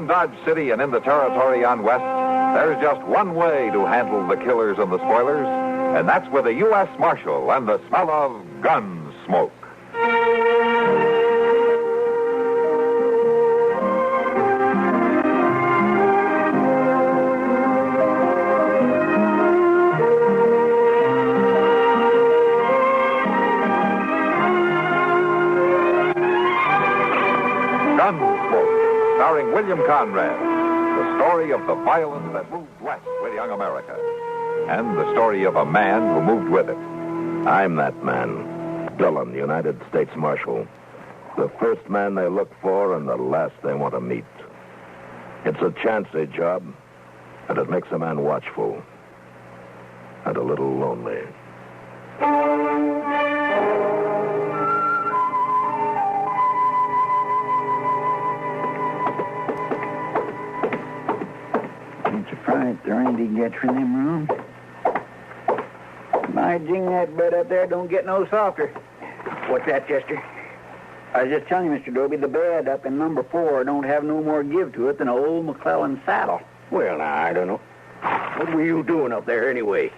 Dodge City and in the territory on West, there's just one way to handle the killers and the spoilers, and that's with a U.S. Marshal and the smell of Gunsmoke. Gunsmoke, starring William Conrad, the story of the violence that moved west with young America, and the story of a man who moved with it. I'm that man, Dillon, United States Marshal. The first man they look for and the last they want to meet. It's a chancy job, and it makes a man watchful and a little lonely. Right, there ain't he gets from them rooms. My ding, that bed up there don't get no softer. What's that, Chester? I was just telling you, Mr. Dobie, the bed up in number 4 don't have no more give to it than an old McClellan saddle. Well, now, I don't know. What were you doing up there anyway?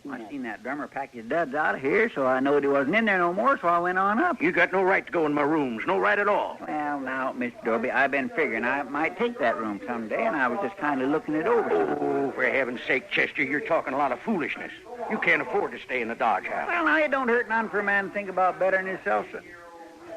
I seen that drummer pack his duds out of here, so I knowed he wasn't in there no more, so I went on up. You got no right to go in my rooms. No right at all. Well, now, Mr. Dobie, I've been figuring I might take that room someday, and I was just kind of looking it over. Oh, for heaven's sake, Chester, you're talking a lot of foolishness. You can't afford to stay in the Dodge House. Well, now, it don't hurt none for a man to think about bettering himself, sir.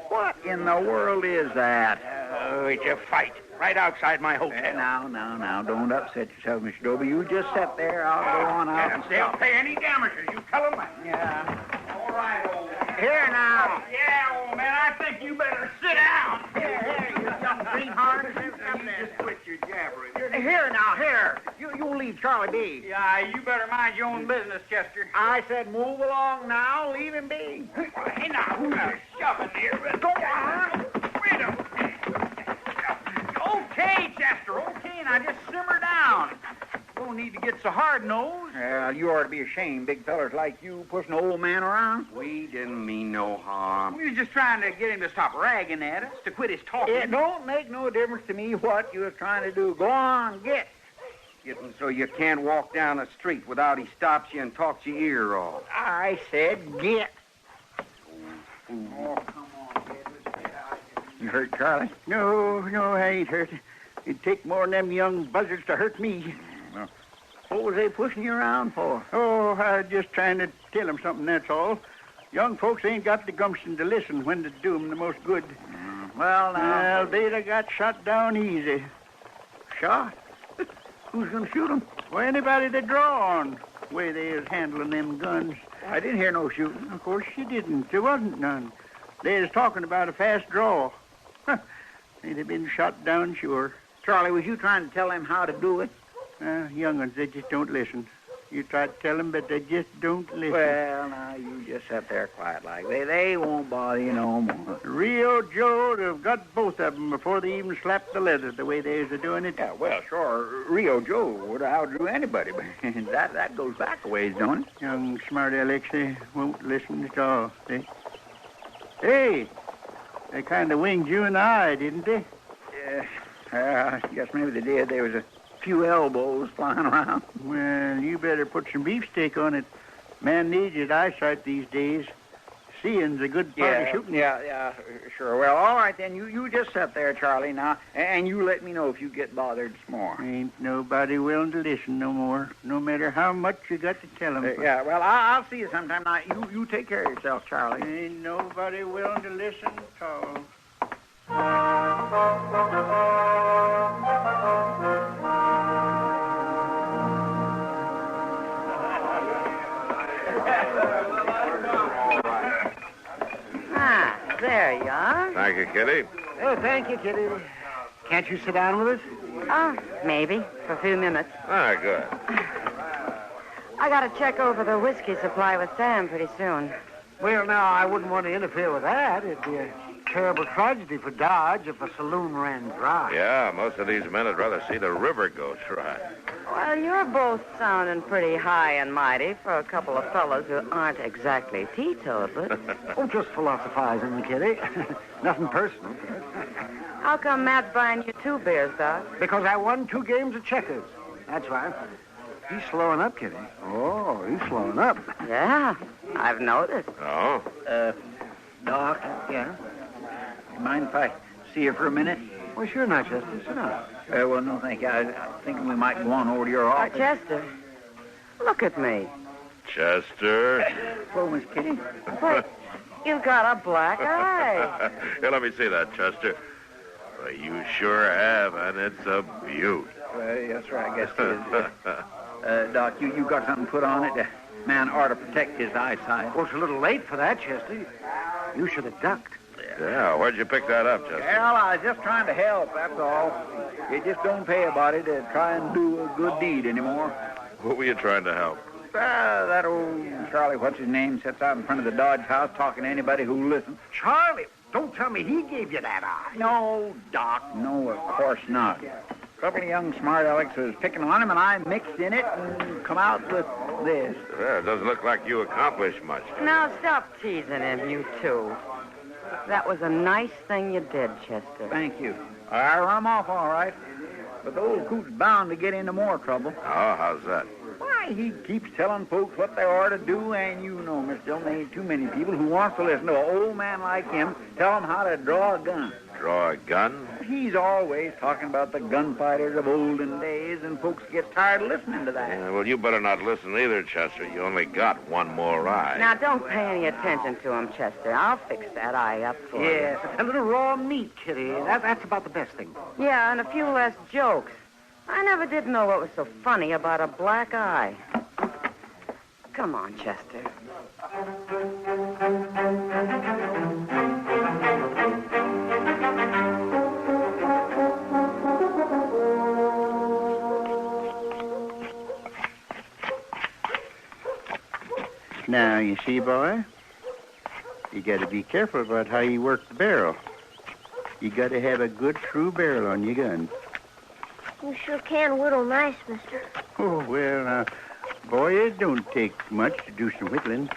What in the world is that? Oh, it's a fight right outside my hotel. Now, don't upset yourself, Mr. Dobie. You just sit there. I'll go on out. They'll pay any damages. You tell them that. Yeah. All right, old man. Here now. Yeah, old man, I think you better sit down. Here, you young greenhorn. You just quit your jabbering. Here now, here. You leave Charlie be. Yeah, you better mind your own business, Chester. I said move along now. Leave him be. Hey, now, who's shoving here? Go on. Wait a minute. Okay, Chester, okay. Now just simmer down. Don't need to get so hard-nosed. Well, you ought to be ashamed, big fellers like you pushing an old man around. We didn't mean no harm. We was just trying to get him to stop ragging at us, to quit his talking. It don't make no difference to me what you was trying to do. Go on, get. Getting so you can't walk down the street without he stops you and talks your ear off. I said get. Oh, come on, kid. Let's get out of here. You hurt Charlie? No, I ain't hurt. It'd take more than them young buzzards to hurt me. Well, what was they pushing you around for? Oh, I was just trying to tell them something, that's all. Young folks ain't got the gumption to listen when to do them the most good. Well, now... Well, they'd have got shot down easy. Shot? Who's going to shoot them? Well, anybody they draw on, the way they is handling them guns. I didn't hear no shooting. Of course you didn't. There wasn't none. They was talking about a fast draw. They'd have been shot down, sure. Charlie, was you trying to tell them how to do it? Young ones, they just don't listen. You try to tell them, but they just don't listen. Well, now, you just sit there quiet like. They won't bother you no more. Rio Joe would have got both of them before they even slapped the leather the way they was doing it. Yeah, well, sure, Rio Joe would have outdrew anybody, but that goes back a ways, don't it? Young smart Alex, they won't listen at all. They kind of winged you in the eye, didn't they? Yeah, I guess maybe they did. There was a few elbows flying around. Well, you better put some beefsteak on it. Man needs his eyesight these days. Seeing's a good part of shooting. Yeah, sure. Well, all right, then. You just sit there, Charlie, now, and you let me know if you get bothered some more. Ain't nobody willing to listen no more, no matter how much you got to tell them. Yeah, well, I'll see you sometime. Now, you take care of yourself, Charlie. Ain't nobody willing to listen at all. There you are. Thank you, Kitty. Oh, thank you, Kitty. Can't you sit down with us? Oh, maybe, for a few minutes. Ah, good. I got to check over the whiskey supply with Sam pretty soon. Well, now, I wouldn't want to interfere with that. It'd be a terrible tragedy for Dodge if a saloon ran dry. Yeah, most of these men would rather see the river go dry. Well, you're both sounding pretty high and mighty for a couple of fellas who aren't exactly teetotalers. Oh, just philosophizing, Kitty. Nothing personal. How come Matt's buying you 2 beers, Doc? Because I won 2 games of checkers. That's why. He's slowing up, Kitty. Oh, he's slowing up. Yeah, I've noticed. Oh? Doc? Yeah? Mind if I see you for a minute? Well, sure not, Chester. Sit down. Well, no, thank you. I was thinking we might go on over to your office. Chester, look at me. Chester? Hello, Miss Kitty. What? You got a black eye. Here, let me see that, Chester. Well, you sure have, and it's a beaut. Yes, sir, I guess it is. Doc, you got something put on it? A man ought to protect his eyesight. Well, it's a little late for that, Chester. You should have ducked. Yeah, where'd you pick that up, Chester? Well, I was just trying to help, that's all. It just don't pay a body to try and do a good deed anymore. What were you trying to help? That old Charlie, what's his name, sits out in front of the Dodge house talking to anybody who listens. Charlie, don't tell me he gave you that eye. No, Doc, no, of course not. A couple of young smart alecks was picking on him, and I mixed in it and come out with this. Yeah, it doesn't look like you accomplished much. Now stop teasing him, you two. That was a nice thing you did, Chester. Thank you. I run him off all right. But the old coot's bound to get into more trouble. Oh, how's that? Why, he keeps telling folks what they ought to do, and you know, Miss Dillon, there ain't too many people who wants to listen to an old man like him tell them how to draw a gun. Draw a gun? He's always talking about the gunfighters of olden days, and folks get tired of listening to that. Yeah, well, you better not listen either, Chester. You only got one more eye. Now, don't pay any attention to him, Chester. I'll fix that eye up for you. Yes, a little raw meat, Kitty. That's about the best thing. Yeah, and a few less jokes. I never did know what was so funny about a black eye. Come on, Chester. Now, you see, boy, you got to be careful about how you work the barrel. You got to have a good, true barrel on your gun. You sure can whittle nice, mister. Oh, well, boy, it don't take much to do some whittling.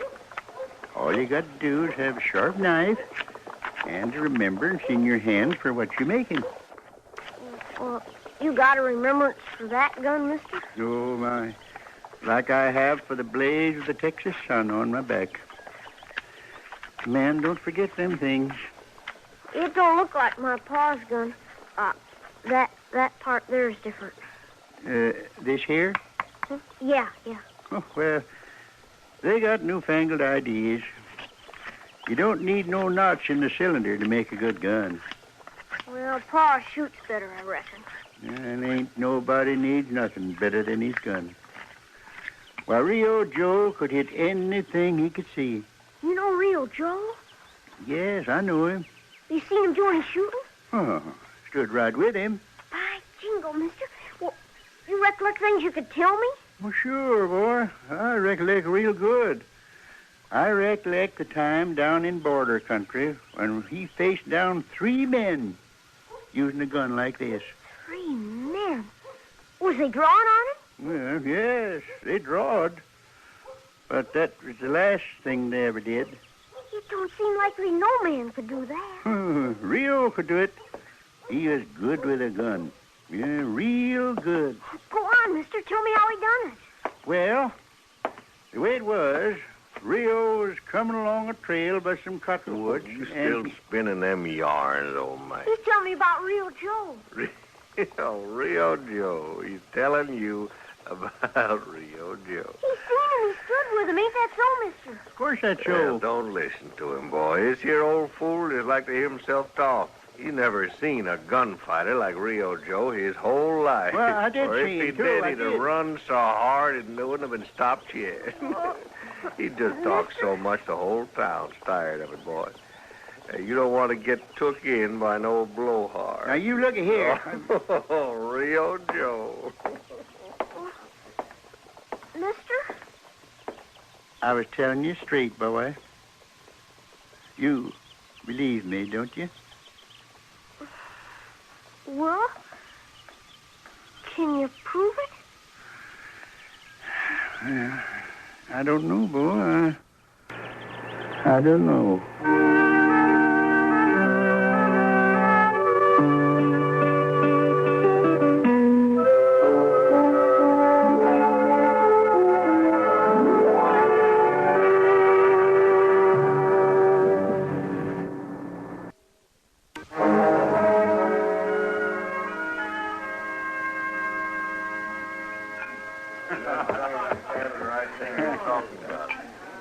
All you got to do is have a sharp knife and a remembrance in your hand for what you're making. Well, you got a remembrance for that gun, mister? Oh, my. Like I have for the blaze of the Texas sun on my back. Man, don't forget them things. It don't look like my pa's gun. That part there is different. This here? Yeah. Oh, well, they got newfangled ideas. You don't need no notch in the cylinder to make a good gun. Well, pa shoots better, I reckon. And ain't nobody needs nothing better than his gun. Why, Rio Joe could hit anything he could see. You know Rio Joe? Yes, I know him. You seen him doing his shooting? Oh, stood right with him. By jingo, mister. Well, you recollect things you could tell me? Well, sure, boy. I recollect real good. I recollect the time down in border country when he faced down 3 men using a gun like this. 3 men? Was they drawing on him? Well, yes, they drawed. But that was the last thing they ever did. It don't seem likely no man could do that. Rio could do it. He was good with a gun. Yeah, real good. Go on, mister. Tell me how he done it. Well, the way it was, Rio was coming along a trail by some cottonwoods. You still spinning them yarns, old man. He's telling me about Rio Joe. Rio Joe. He's telling you about Rio Joe. He's seen him. He stood with him. Ain't that so, mister? Of course that's so. Well, don't listen to him, boy. This here old fool is like to hear himself talk. He never seen a gunfighter like Rio Joe his whole life. Well, I did or see if he him, too. did, I he'd did. have run so hard it wouldn't have been stopped yet. He just talks so much the whole town's tired of it, boy. You don't want to get took in by no blowhard. Now, you look here. Oh, Rio Joe. Mister? I was telling you straight, boy. You believe me, don't you? Well, can you prove it? Yeah, I don't know, boy. I don't know.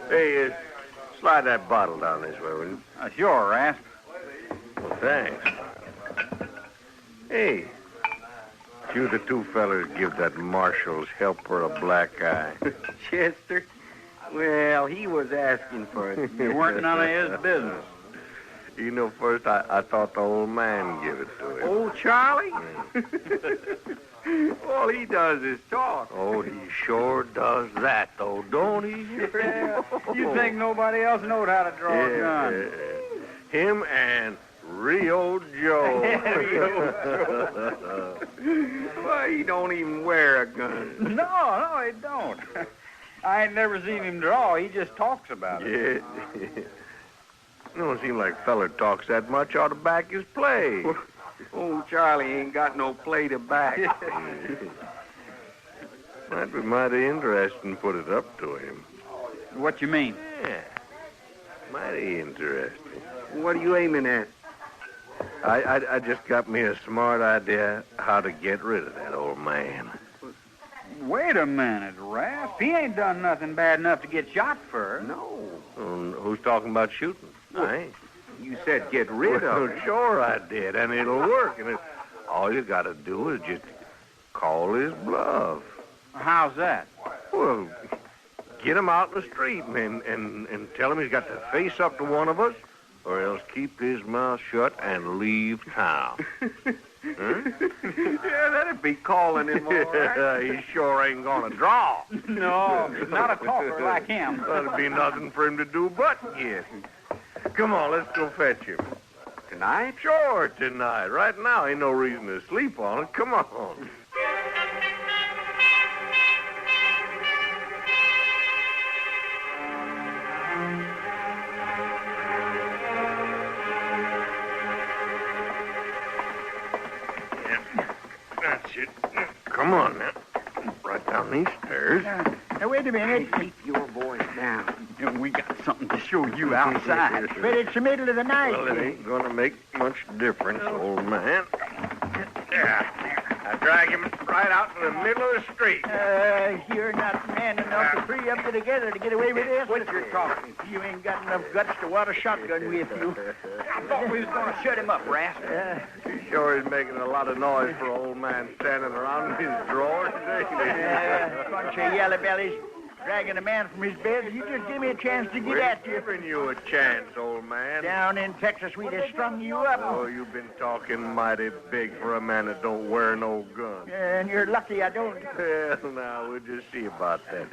Hey, slide that bottle down this way, will you? Sure, Rasp. Well, thanks. Hey, you the two fellers give that marshal's helper a black eye. Chester? Well, he was asking for it. It weren't none of his business. You know, first I thought the old man gave it to him. Old Charlie? All he does is talk. Oh, he sure does that, though, don't he? You think nobody else knowed how to draw a gun? Him and Rio Joe. Why, he don't even wear a gun. No, he don't. I ain't never seen him draw. He just talks about it. Yeah. It don't seem like feller talks that much ought to back his play. Old Charlie ain't got no play to back. Might be mighty interesting put it up to him. What you mean? Yeah, mighty interesting. What are you aiming at? I just got me a smart idea how to get rid of that old man. Wait a minute, Rasp. He ain't done nothing bad enough to get shot for. No. Who's talking about shooting? I ain't. You said get rid of him. Sure I did, and it'll work. And all you got to do is just call his bluff. How's that? Well, get him out in the street and tell him he's got to face up to one of us, or else keep his mouth shut and leave town. Huh? Yeah, that'd be calling him all right. He sure ain't gonna draw. No, not a talker like him. There'd be nothing for him to do but get. Come on, let's go fetch him. Tonight? Sure, tonight. Right now, ain't no reason to sleep on it. Come on. That's it. Come on now. Right down these stairs. Now, wait a minute. Keep your voice down. We got something to show you outside. But it's the middle of the night. Well, it ain't gonna make much difference, old man. Yeah. I drag him right out to the middle of the street. You're not man enough to free up together to get away with this. What you're talking? You ain't got enough guts to wad a shotgun with you. I thought we was going to shut him up, Rasp. He sure is making a lot of noise for an old man standing around in his drawers, ain't he? Bunch of yellow bellies dragging a man from his bed. You just give me a chance to get We're at you. giving you a chance, old man. Down in Texas, we'd have strung you up. Oh, you've been talking mighty big for a man that don't wear no gun. And you're lucky I don't. Well, now, we'll just see about that.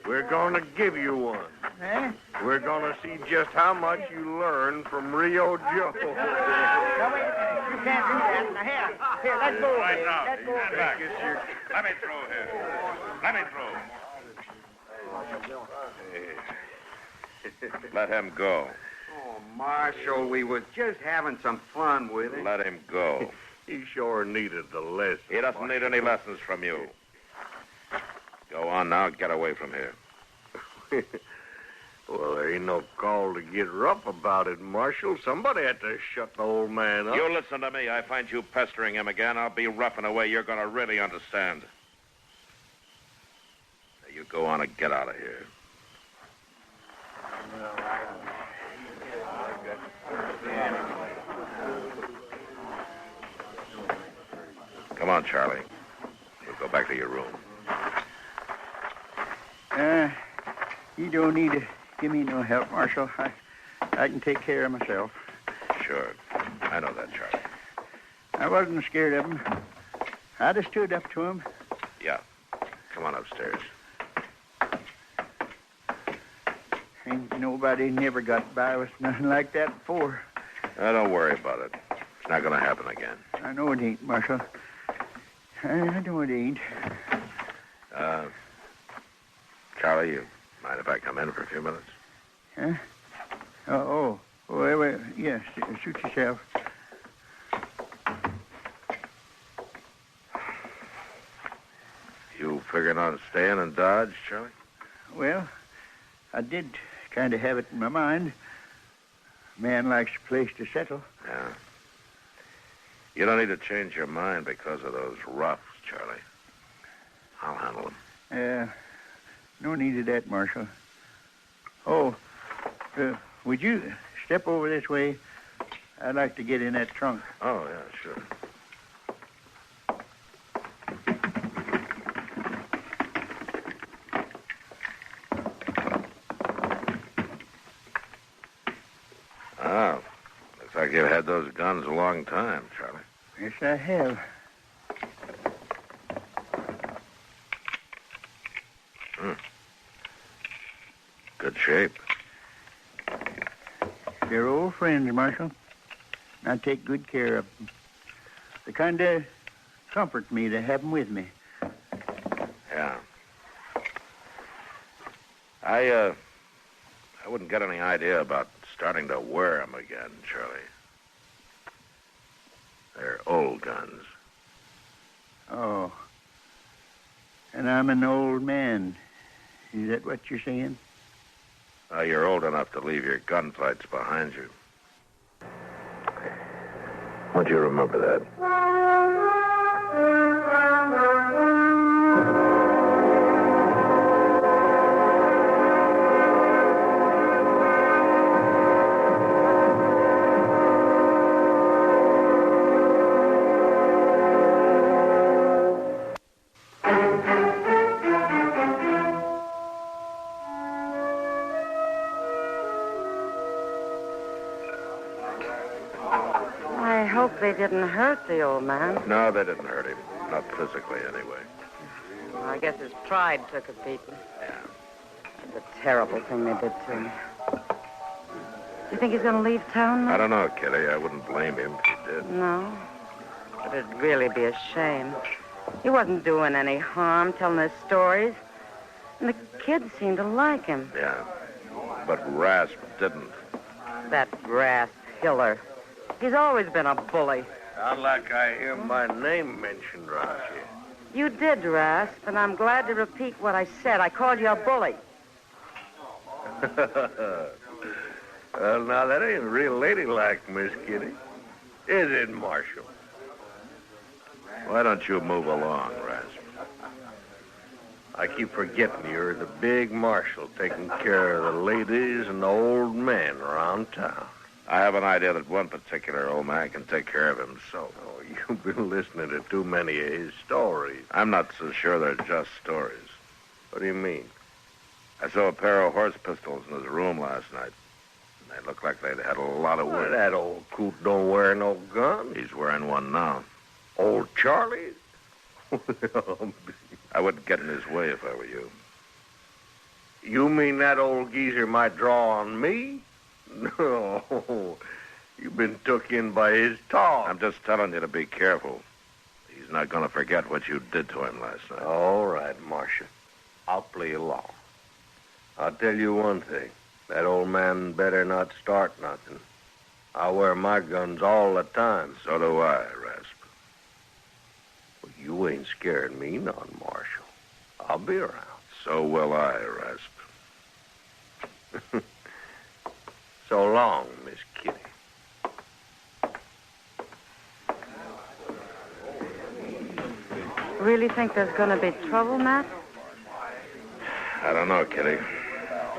We're going to give you one. Huh? We're going to see just how much you learn from Rio Joe. Now, wait a minute. You can't do that. Now, here, let go of it. Let go of it. Let me throw here. Let me throw. Let him go. Oh, Marshal, we was just having some fun with him. Let him go. He sure needed the lesson. He doesn't need any lessons from you. Go on now. Get away from here. Well, there ain't no call to get rough about it, Marshal. Somebody had to shut the old man up. You listen to me. I find you pestering him again, I'll be roughing away. You're going to really understand. Now, you go on and get out of here. Come on, Charlie. We'll go back to your room. You don't need to give me no help, Marshal. I can take care of myself. Sure. I know that, Charlie. I wasn't scared of him. I just stood up to him. Yeah. Come on upstairs. Ain't nobody never got by with nothing like that before. Don't worry about it. It's not going to happen again. I know it ain't, Marshal. I know it ain't. Charlie, you mind if I come in for a few minutes? Huh? Wait. Yes, suit yourself. You figuring on staying in Dodge, Charlie? Well, I did kind of have it in my mind. Man likes a place to settle. Yeah. You don't need to change your mind because of those roughs, Charlie. I'll handle them. No need of that, Marshal. Would you step over this way? I'd like to get in that trunk. Oh, yeah, sure. Oh, looks like you've had those guns a long time, Charlie. Yes, I have. Good shape. They're old friends, Marshal. I take good care of them. They kind of comfort me to have them with me. Yeah. I wouldn't get any idea about starting to wear them again, Charlie. They're old guns. Oh. And I'm an old man. Is that what you're saying? You're old enough to leave your gunfights behind you. Won't you remember that? I hope they didn't hurt the old man. No, they didn't hurt him. Not physically, anyway. Well, I guess his pride took a beating. Yeah. It's a terrible thing they did to him. Do you think he's going to leave town now? I don't know, Kitty. I wouldn't blame him if he did. No. But it'd really be a shame. He wasn't doing any harm, telling his stories. And the kids seemed to like him. Yeah. But Rasp didn't. That brass Hiller. He's always been a bully. Sound like I hear my name mentioned around here. You did, Rasp, and I'm glad to repeat what I said. I called you a bully. Well, now, that ain't real ladylike, Miss Kitty. Is it, Marshal? Why don't you move along, Rasp? I keep forgetting you're the big marshal taking care of the ladies and the old men around town. I have an idea that one particular old man can take care of himself. Oh, you've been listening to too many of his stories. I'm not so sure they're just stories. What do you mean? I saw a pair of horse pistols in his room last night. They looked like they'd had a lot of Well, work. that old coot don't wear no gun. He's wearing one now. Old Charlie? I wouldn't get in his way if I were you. You mean that old geezer might draw on me? No. You've been took in by his talk. I'm just telling you to be careful. He's not going to forget what you did to him last night. All right, Marshal. I'll play along. I'll tell you one thing. That old man better not start nothing. I wear my guns all the time. So do I, Rasp. Well, you ain't scaring me none, Marshal. I'll be around. So will I, Rasp. So long, Miss Kitty. Really think there's going to be trouble, Matt? I don't know, Kitty.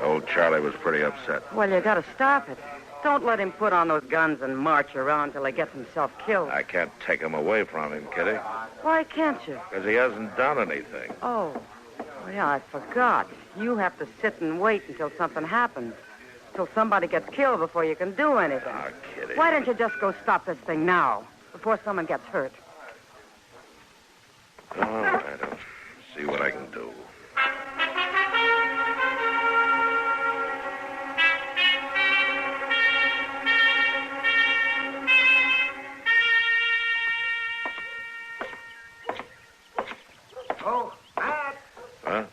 Old Charlie was pretty upset. Well, you got to stop it. Don't let him put on those guns and march around till he gets himself killed. I can't take him away from him, Kitty, Why can't you? because he hasn't done anything. Oh, well, yeah, I forgot. You have to sit and wait until something happens. Till somebody gets killed before you can do anything. Oh, Kitty. Why don't you just go stop this thing now, before someone gets hurt? All right, I'll see what I can do. Oh, Matt! Huh?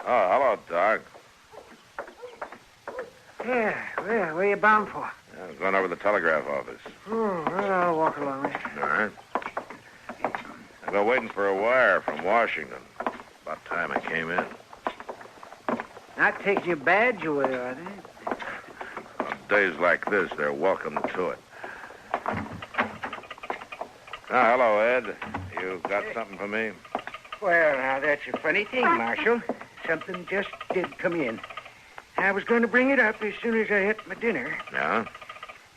Oh, hello, Doc. Yeah, where you bound for? Yeah, I'm going over to the telegraph office. Oh, well, I'll walk along. All right. I've been waiting for a wire from Washington. About time it came in. Not taking your badge away, are they? On days like this, they're welcome to it. Hello, Ed. You got something for me? Well, now, that's a funny thing, Marshal. Something just did come in. I was going to bring it up as soon as I ate my dinner. Yeah?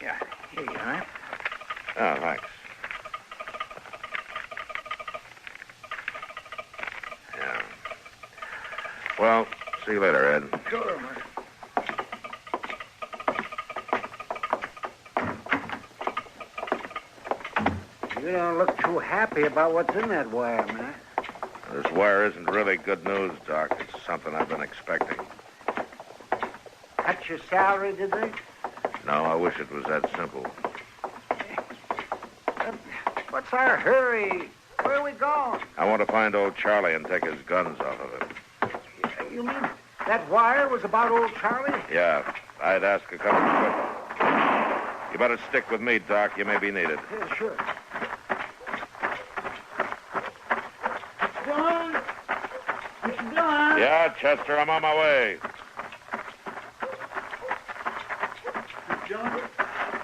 Yeah, here you are. Oh, thanks. Yeah. Well, see you later, Ed. Sure, Marshal. You don't look too happy about what's in that wire, man. This wire isn't really good news, Doc. It's something I've been expecting. Cut your salary, did they? No, I wish it was that simple. What's our hurry? Where are we going? I want to find old Charlie and take his guns off of him. You mean that wire was about old Charlie? Yeah, I'd ask a couple of questions. You better stick with me, Doc. You may be needed. Yeah, sure. Dillon? Mr. Dillon? Yeah, Chester, I'm on my way. John,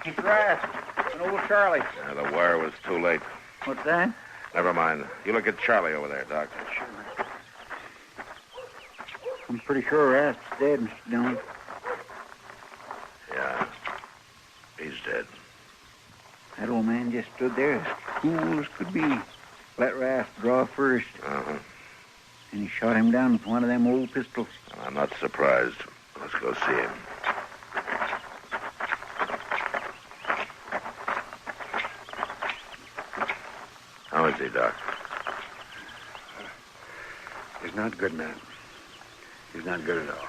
it's Raft and old Charlie. Yeah, the wire was too late. What's that? Never mind. You look at Charlie over there, Doc. Sure. I'm pretty sure Raft's dead, Mr. Dillon. Yeah, he's dead. That old man just stood there as cool as could be. Let Raft draw first. Uh-huh. And he shot him down with one of them old pistols. I'm not surprised. Let's go see him. How is he, Doc? He's not good, man. He's not good at all.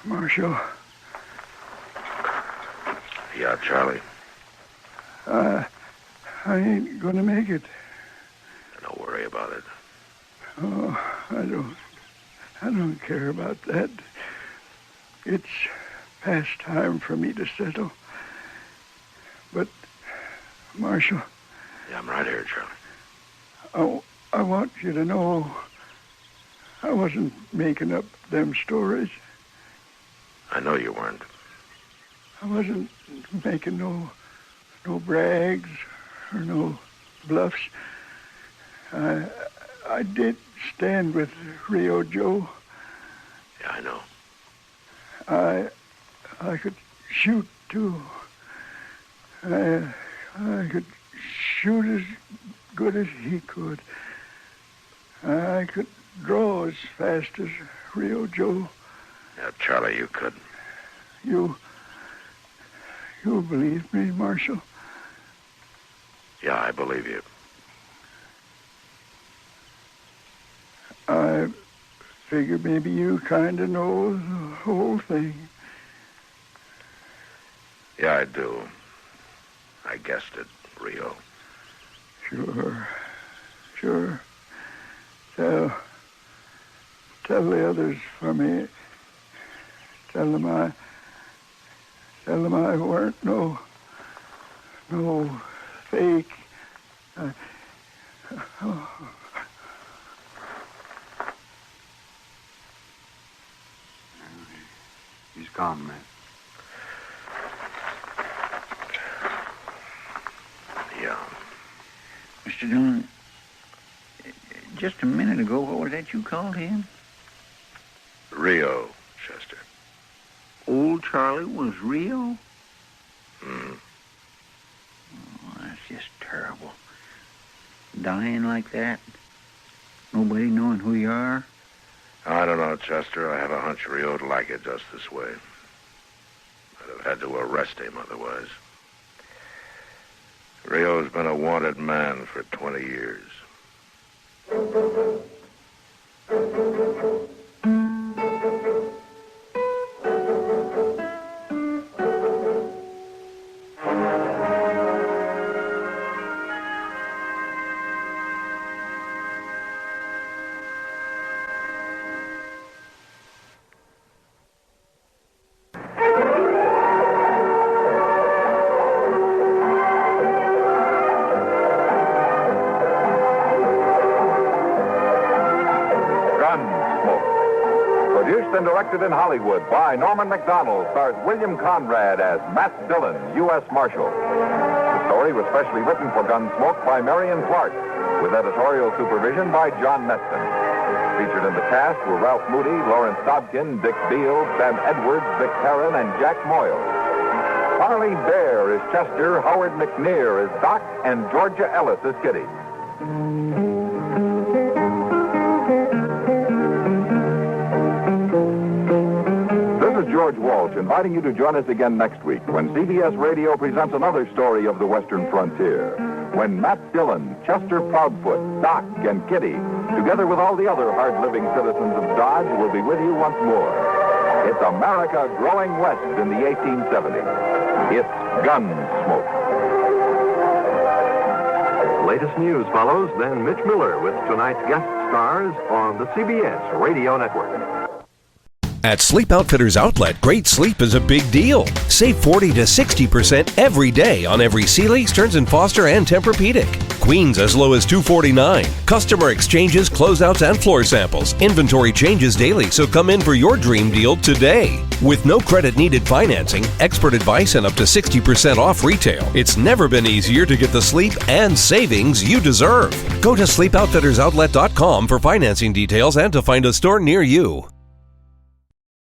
Marshal, Yeah, Charlie. I ain't gonna make it. Don't worry about it. Oh, I don't care about that. It's past time for me to settle. But, Marshal, Yeah, I'm right here, Charlie. I want you to know I wasn't making up them stories. I know you weren't. I wasn't making no brags or no bluffs. I did stand with Rio Joe. Yeah, I know. I could shoot too. I could shoot as good as he could. I could draw as fast as Rio Joe. Yeah, Charlie, you could. You believe me, Marshal? Yeah, I believe you. I figure maybe you kind of know the whole thing. Yeah, I do. I guessed it, Rio. Sure. Tell the others for me. Tell them I weren't no fake. He's gone, man. Yeah. Mr. Dillon, just a minute ago, what was that you called him? Rio, Chester. Old Charlie was Rio? Hmm. Oh, that's just terrible. Dying like that. Nobody knowing who you are. I don't know, Chester. I have a hunch Rio'd like it just this way. I'd have had to arrest him otherwise. Rio's been a wanted man for 20 years. Produced and directed in Hollywood by Norman Macdonnell, stars William Conrad as Matt Dillon, U.S. Marshal. The story was specially written for Gunsmoke by Marion Clark, with editorial supervision by John Meston. Featured in the cast were Ralph Moody, Lawrence Dobkin, Dick Beale, Sam Edwards, Vic Perrin, and Jack Moyle. Harley Bear is Chester, Howard McNear is Doc, and Georgia Ellis is Kitty. George Walsh inviting you to join us again next week when CBS Radio presents another story of the Western frontier. When Matt Dillon, Chester Proudfoot, Doc, and Kitty, together with all the other hard-living citizens of Dodge, will be with you once more. It's America growing west in the 1870s. It's Gunsmoke. Latest news follows, then Mitch Miller with tonight's guest stars on the CBS Radio Network. At Sleep Outfitters Outlet, great sleep is a big deal. Save 40 to 60% every day on every Sealy, Stearns & Foster, and Tempur-Pedic. Queens as low as $249. Customer exchanges, closeouts, and floor samples. Inventory changes daily, so come in for your dream deal today. With no credit-needed financing, expert advice, and up to 60% off retail, it's never been easier to get the sleep and savings you deserve. Go to SleepOutfittersOutlet.com for financing details and to find a store near you.